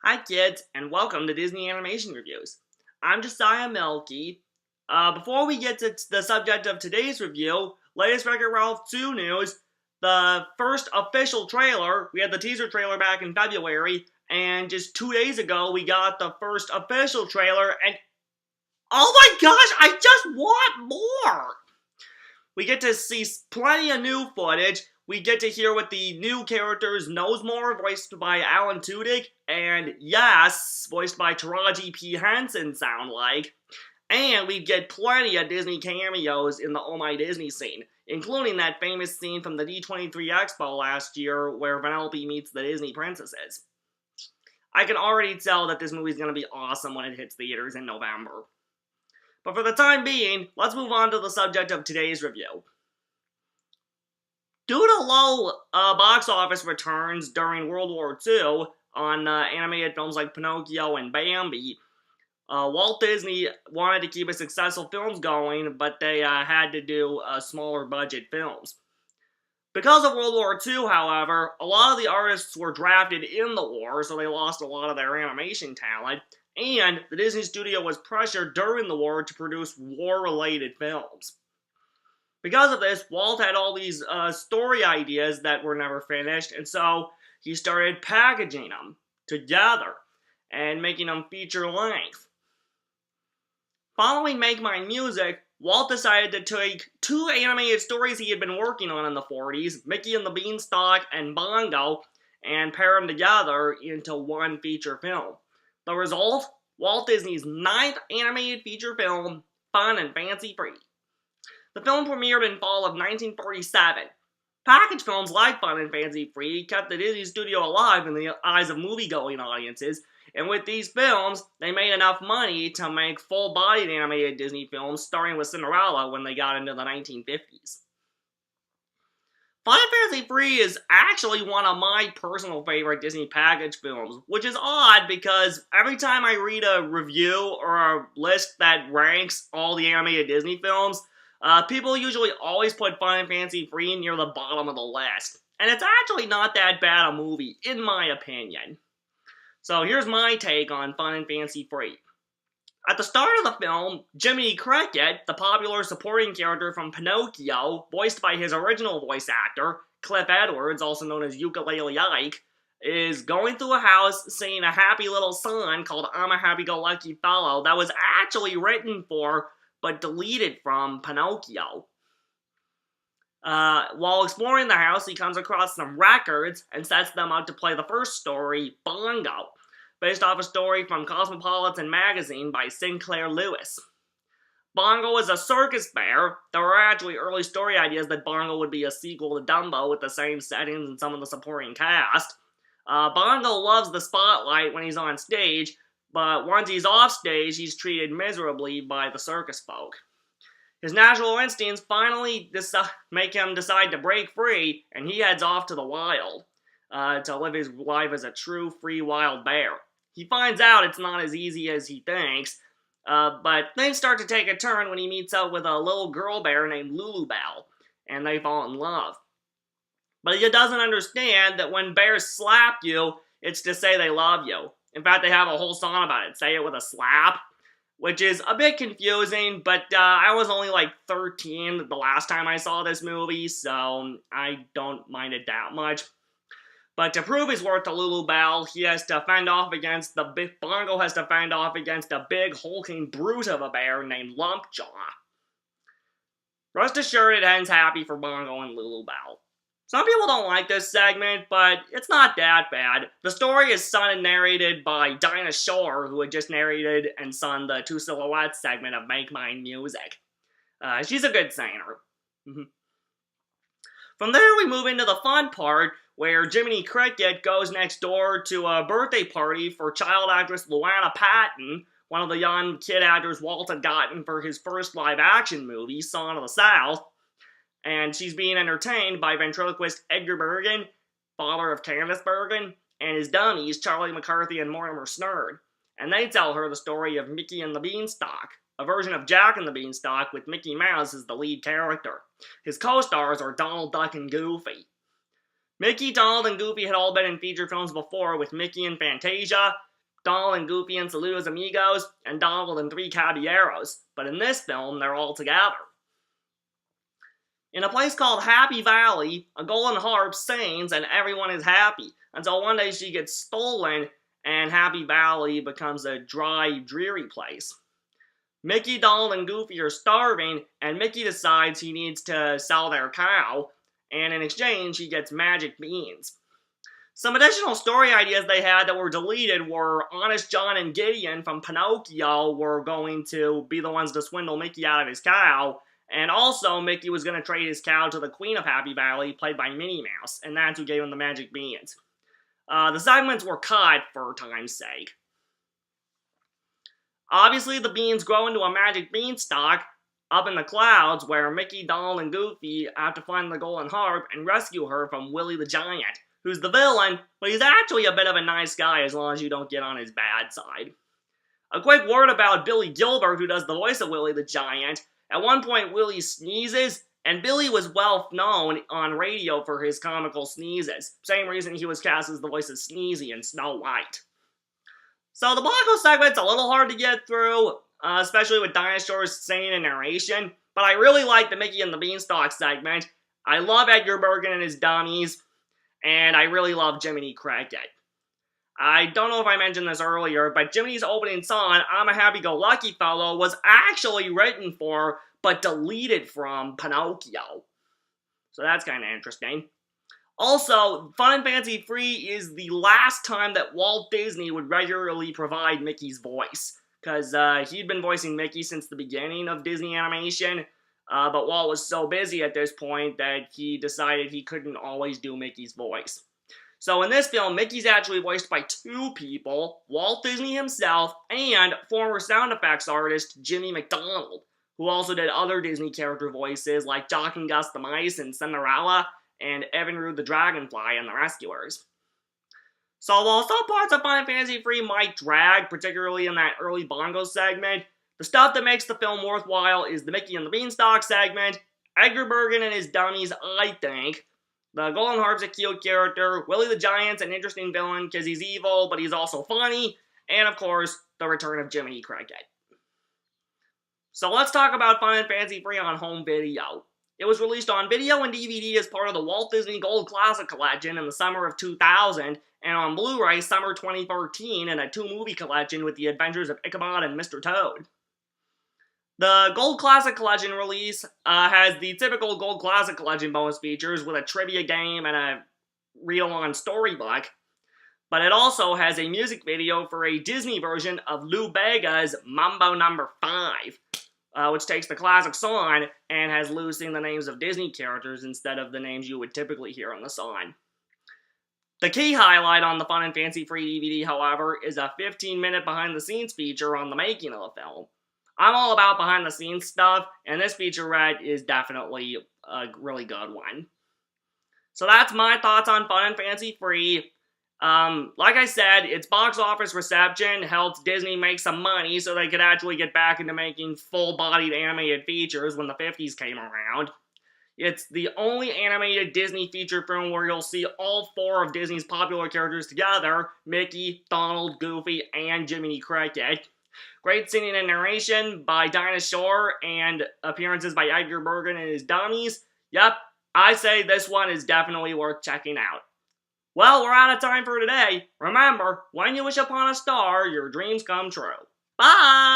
Hi kids, and welcome to Disney Animation Reviews. I'm Josiah Melky. Before we get to the subject of today's review, latest Wreck-It Ralph 2 news, the first official trailer, we had the teaser trailer back in February, and just 2 days ago we got the first official trailer, and oh my gosh, I just want more! We get to see plenty of new footage. We get to hear what the new characters knows more, voiced by Alan Tudyk, and yes, voiced by Taraji P. Henson, sound like. And we get plenty of Disney cameos in the Oh My Disney scene, including that famous scene from the D23 Expo last year where Vanellope meets the Disney princesses. I can already tell that this movie's gonna be awesome when it hits theaters in November. But for the time being, let's move on to the subject of today's review. Due to low box office returns during World War II on animated films like Pinocchio and Bambi, Walt Disney wanted to keep successful films going, but they had to do smaller budget films. Because of World War II, however, a lot of the artists were drafted in the war, so they lost a lot of their animation talent, and the Disney studio was pressured during the war to produce war-related films. Because of this, Walt had all these story ideas that were never finished, and so he started packaging them together and making them feature-length. Following Make Mine Music, Walt decided to take two animated stories he had been working on in the 40s, Mickey and the Beanstalk and Bongo, and pair them together into one feature film. The result? Walt Disney's 9th animated feature film, Fun and Fancy Free. The film premiered in fall of 1947. Package films like Fun and Fancy Free kept the Disney studio alive in the eyes of movie-going audiences, and with these films, they made enough money to make full-bodied animated Disney films, starting with Cinderella when they got into the 1950s. Fun and Fancy Free is actually one of my personal favorite Disney package films, which is odd because every time I read a review or a list that ranks all the animated Disney films, people usually always put Fun and Fancy Free near the bottom of the list. And it's actually not that bad a movie, in my opinion. So here's my take on Fun and Fancy Free. At the start of the film, Jiminy Cricket, the popular supporting character from Pinocchio, voiced by his original voice actor, Cliff Edwards, also known as Ukulele Ike, is going through a house singing a happy little song called I'm a Happy-Go-Lucky Fellow that was actually written for but deleted from Pinocchio. While exploring the house, he comes across some records and sets them out to play the first story, Bongo, based off a story from Cosmopolitan magazine by Sinclair Lewis. Bongo is a circus bear. There were actually early story ideas that Bongo would be a sequel to Dumbo with the same settings and some of the supporting cast. Bongo loves the spotlight when he's on stage, but once he's off stage, he's treated miserably by the circus folk. His natural instincts finally make him decide to break free, and he heads off to the wild to live his life as a true free wild bear. He finds out it's not as easy as he thinks, but things start to take a turn when he meets up with a little girl bear named Lulubelle, and they fall in love. But he doesn't understand that when bears slap you, it's to say they love you. In fact, they have a whole song about it, Say It With a Slap, which is a bit confusing, but I was only like 13 the last time I saw this movie, so I don't mind it that much. But to prove his worth to Lulubelle, he has to fend off against Bongo has to fend off against a big hulking brute of a bear named Lumpjaw. Rest assured it ends happy for Bongo and Lulubelle. Some people don't like this segment, but it's not that bad. The story is sung and narrated by Dinah Shore, who had just narrated and sung the Two Silhouettes segment of Make Mine Music. She's a good singer. From there, we move into the fun part, where Jiminy Cricket goes next door to a birthday party for child actress Luana Patton, one of the young kid actors Walt had gotten for his first live-action movie, Song of the South. And she's being entertained by ventriloquist Edgar Bergen, father of Candace Bergen, and his dummies, Charlie McCarthy and Mortimer Snerd. And they tell her the story of Mickey and the Beanstalk, a version of Jack and the Beanstalk with Mickey Mouse as the lead character. His co-stars are Donald Duck and Goofy. Mickey, Donald, and Goofy had all been in feature films before with Mickey and Fantasia, Donald and Goofy and Saludos Amigos, and Donald and Three Caballeros, but in this film, they're all together. In a place called Happy Valley, a golden harp sings and everyone is happy, until one day she gets stolen and Happy Valley becomes a dry, dreary place. Mickey, Donald, and Goofy are starving, and Mickey decides he needs to sell their cow, and in exchange he gets magic beans. Some additional story ideas they had that were deleted were Honest John and Gideon from Pinocchio were going to be the ones to swindle Mickey out of his cow, and also Mickey was going to trade his cow to the Queen of Happy Valley, played by Minnie Mouse, and that's who gave him the magic beans. The segments were cut for time's sake. Obviously, the beans grow into a magic beanstalk up in the clouds where Mickey, Donald, and Goofy have to find the golden harp and rescue her from Willie the Giant, who's the villain, but he's actually a bit of a nice guy as long as you don't get on his bad side. A quick word about Billy Gilbert, who does the voice of Willie the Giant. At one point, Willie sneezes, and Billy was well known on radio for his comical sneezes. Same reason he was cast as the voice of Sneezy in Snow White. So the Blanco segment's a little hard to get through, especially with dinosaurs singing and narration, but I really like the Mickey and the Beanstalk segment. I love Edgar Bergen and his dummies, and I really love Jiminy Cricket. I don't know if I mentioned this earlier, but Jiminy's opening song, I'm a Happy-Go-Lucky Fellow, was actually written for, but deleted from, Pinocchio. So that's kind of interesting. Also, Fun and Fancy Free is the last time that Walt Disney would regularly provide Mickey's voice, because he'd been voicing Mickey since the beginning of Disney animation, but Walt was so busy at this point that he decided he couldn't always do Mickey's voice. So in this film, Mickey's actually voiced by two people, Walt Disney himself and former sound effects artist Jimmy McDonald, who also did other Disney character voices like Jock and Gus the Mice in Cinderella, and Evinrude the Dragonfly and the Rescuers. So while some parts of Fun and Fancy Free might drag, particularly in that early Bongo segment, the stuff that makes the film worthwhile is the Mickey and the Beanstalk segment, Edgar Bergen and his dummies, I think, the Golden Harp's a cute character, Willie the Giant's an interesting villain because he's evil, but he's also funny, and of course, the return of Jiminy Cricket. So let's talk about Fun and Fancy Free on home video. It was released on video and DVD as part of the Walt Disney Gold Classic Collection in the summer of 2000, and on Blu-ray summer 2013 in a two-movie collection with the adventures of Ichabod and Mr. Toad. The Gold Classic Collection release has the typical Gold Classic Collection bonus features with a trivia game and a read-along storybook, but it also has a music video for a Disney version of Lou Bega's Mambo No. 5. Which takes the classic song and has Lou sing the names of Disney characters instead of the names you would typically hear on the song. The key highlight on the Fun and Fancy Free DVD, however, is a 15-minute behind-the-scenes feature on the making of the film. I'm all about behind-the-scenes stuff, and this featurette is definitely a really good one. So that's my thoughts on Fun and Fancy Free. Like I said, its box office reception helped Disney make some money so they could actually get back into making full-bodied animated features when the 50s came around. It's the only animated Disney feature film where you'll see all four of Disney's popular characters together, Mickey, Donald, Goofy, and Jiminy Cricket. Great singing and narration by Dinah and appearances by Edgar Bergen and his dummies. Yep, I say this one is definitely worth checking out. Well, we're out of time for today. Remember, when you wish upon a star, your dreams come true. Bye!